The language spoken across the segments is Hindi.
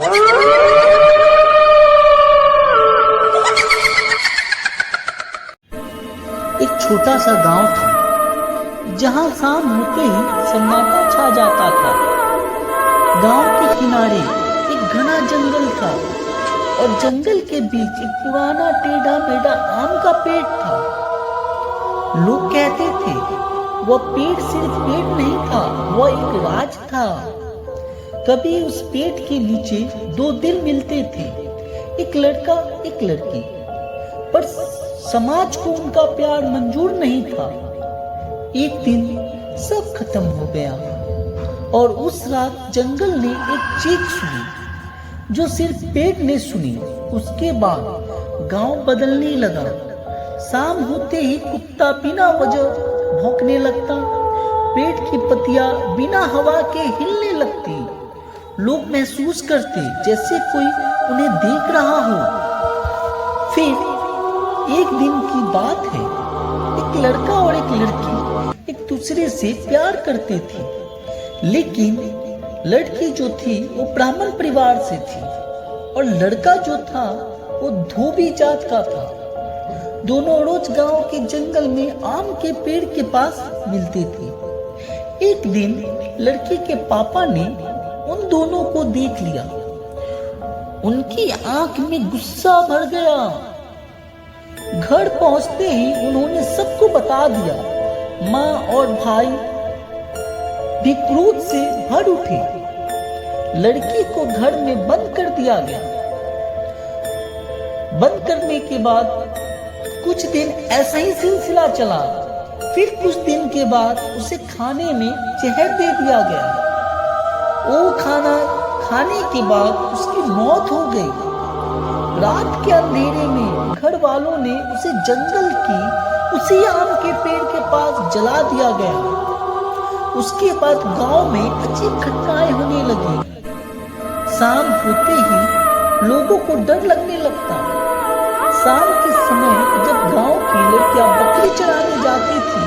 एक छोटा सा गांव था जहां शाम होते ही सन्नाटा छा जाता था। गांव के किनारे एक घना जंगल था और जंगल के बीच एक पुराना टेढ़ा मेढ़ा आम का पेड़ था। लोग कहते थे वह पेड़ सिर्फ पेड़ नहीं था, वह एक राज था। कभी उस पेड़ के नीचे दो दिल मिलते थे, एक लड़का एक लड़की, पर समाज को उनका प्यार मंजूर नहीं था। एक दिन सब खत्म हो गया और उस रात जंगल ने एक चीख सुनी जो सिर्फ पेड़ ने सुनी। उसके बाद गांव बदलने लगा। शाम होते ही कुत्ता बिना वजह भौंकने लगता, पेड़ की पत्तियां बिना हवा के हिलने लगती। लोग महसूस करते जैसे कोई उन्हें देख रहा हो। फिर एक दिन की बात है, एक लड़का और एक लड़की एक दूसरे से प्यार करते थे, लेकिन लड़की जो थी वो ब्राह्मण परिवार से थी और लड़का जो था वो धोबी जात का था। दोनों रोज गांव के जंगल में आम के पेड़ के पास मिलते थे। एक दिन लड़की के पापा ने उन दोनों को देख लिया। उनकी आंख में गुस्सा भर गया। घर पहुंचते ही उन्होंने सबको बता दिया। माँ और भाई भी क्रोध से भर उठे। लड़की को घर में बंद कर दिया गया। बंद करने के बाद कुछ दिन ऐसा ही सिलसिला चला। फिर कुछ दिन के बाद उसे खाने में जहर दे दिया गया। वो खाना खाने के बाद उसकी मौत हो गई। रात के अंधेरे में घर वालों ने उसे जंगल की उसी आम के पेड़ के पास जला दिया गया। उसके बाद गांव में अजीब घटनाएं होने लगी। शाम होते ही लोगों को डर लगने लगता। शाम के समय जब गांव की लड़कियां बकरी चराने जाती थी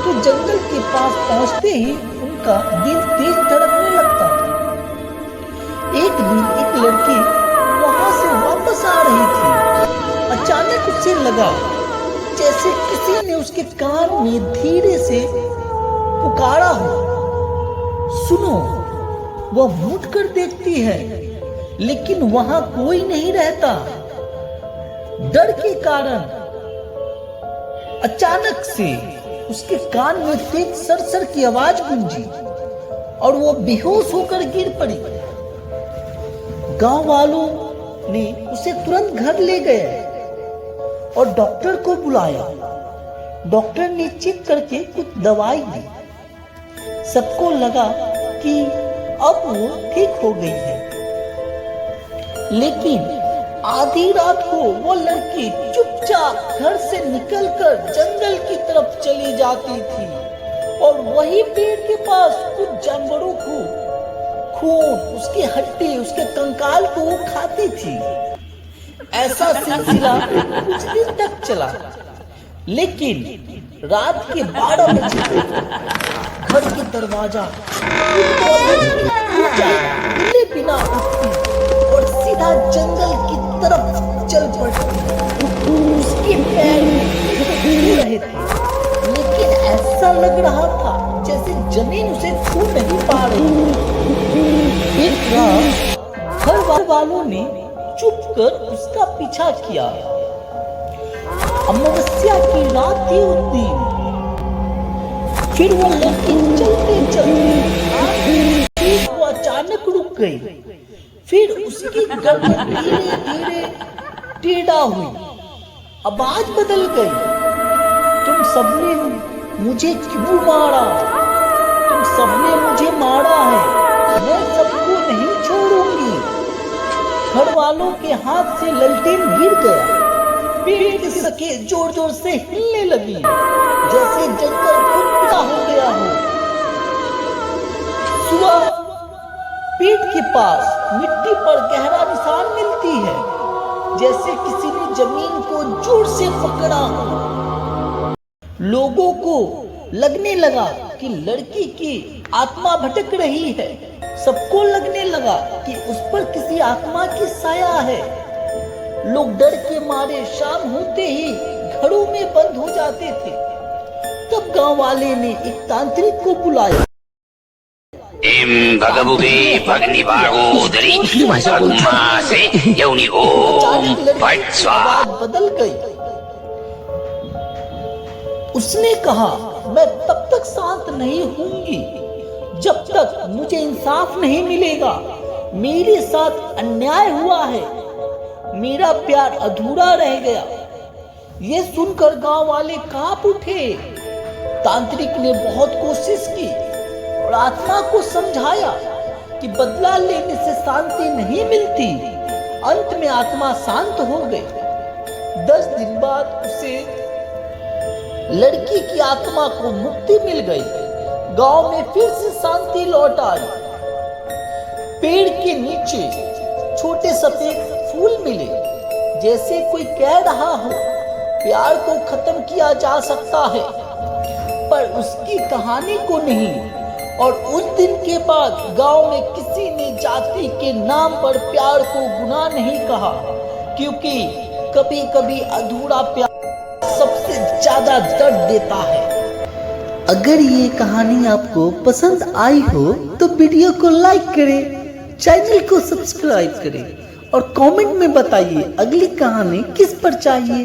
तो जंगल के पास पहुंचते ही उनका दिल तेज धड़कने लगता था। एक दिन एक लड़की वहां से वापस आ रही थी। अचानक उसे लगा जैसे किसी ने उसके कान में धीरे से पुकारा हो। सुनो। वह मुड़ कर देखती है, लेकिन वहां कोई नहीं रहता। डर के कारण अचानक से उसके कान में तेज सरसर की आवाज गूंजी और वो बेहोश होकर गिर पड़ी। गांव वालों ने उसे तुरंत घर ले गए और डॉक्टर को बुलाया। डॉक्टर ने चेक करके कुछ दवाई दी। सबको लगा कि अब वो ठीक हो गई है, लेकिन आधी रात को वो लड़की चुपचाप घर से निकलकर जंगल की तरफ चली जाती थी और वही पेड़ के पास कुछ जानवरों को खून, उसकी हड्डी, उसके कंकाल को वो खाती थी। ऐसा सिलसिला कुछ दिन तक चला, लेकिन रात के 12 बजे घर के दरवाजा खुले बिना उठती और सीधा जंगल की तरफ चल पड़ती। उसके पैर हिल रहे थे, लेकिन ऐसा लग रहा था जैसे जमीन उसे छू नहीं पा रही। एक रात घर वालों ने चुप कर उसका पीछा किया। अमावस्या की रात थी उस दिन। फिर वो लड़की चलते चलते वो अचानक रुक गई। फिर उसकी गर्दन धीरे धीरे टेढ़ा हुई। आवाज बदल गई। तुम सबने मुझे क्यों मारा? तुम सबने मुझे मारा है, मैं सबको नहीं छोड़ूंगी। घर वालों के हाथ से ललटेन गिर गया। पेड़ की सके जोर जोर से हिलने लगी, जैसे जंगल खुद हो गया हो। सुबह पेड़ के पास मिट्टी पर गहरा निशान मिलती है, जैसे किसी ने जमीन को जोर से पकड़ा हो। लोगों को लगने लगा कि लड़की की आत्मा भटक रही है। सबको लगने लगा कि उस पर किसी आत्मा की साया है। लोग डर के मारे शाम होते ही घरों में बंद हो जाते थे। तब गांव वाले ने एक तांत्रिक को बुलाया। बदल गई। उसने कहा, मैं तब तक शांत नहीं होंगी जब तक मुझे इंसाफ नहीं मिलेगा। मेरे साथ अन्याय हुआ है, मेरा प्यार अधूरा रह गया। ये सुनकर गांव वाले कांप उठे। तांत्रिक ने बहुत कोशिश की और आत्मा को समझाया कि बदला लेने से शांति नहीं मिलती। अंत में आत्मा शांत हो गई। 10 दिन बाद उसे लड़की की आत्मा को मुक्ति मिल गई। गांव में फिर से शांति लौट आई। पेड़ के नीचे छोटे सफेद फूल मिले, जैसे कोई कह रहा हो प्यार को खत्म किया जा सकता है, पर उसकी कहानी को नहीं। और उस दिन के बाद गांव में किसी ने जाति के नाम पर प्यार को गुनाह नहीं कहा, क्योंकि कभी कभी अधूरा प्यार सबसे ज्यादा दर्द देता है। अगर ये कहानी आपको पसंद आई हो तो वीडियो को लाइक करें, चैनल को सब्सक्राइब करें और कमेंट में बताइए अगली कहानी किस पर चाहिए।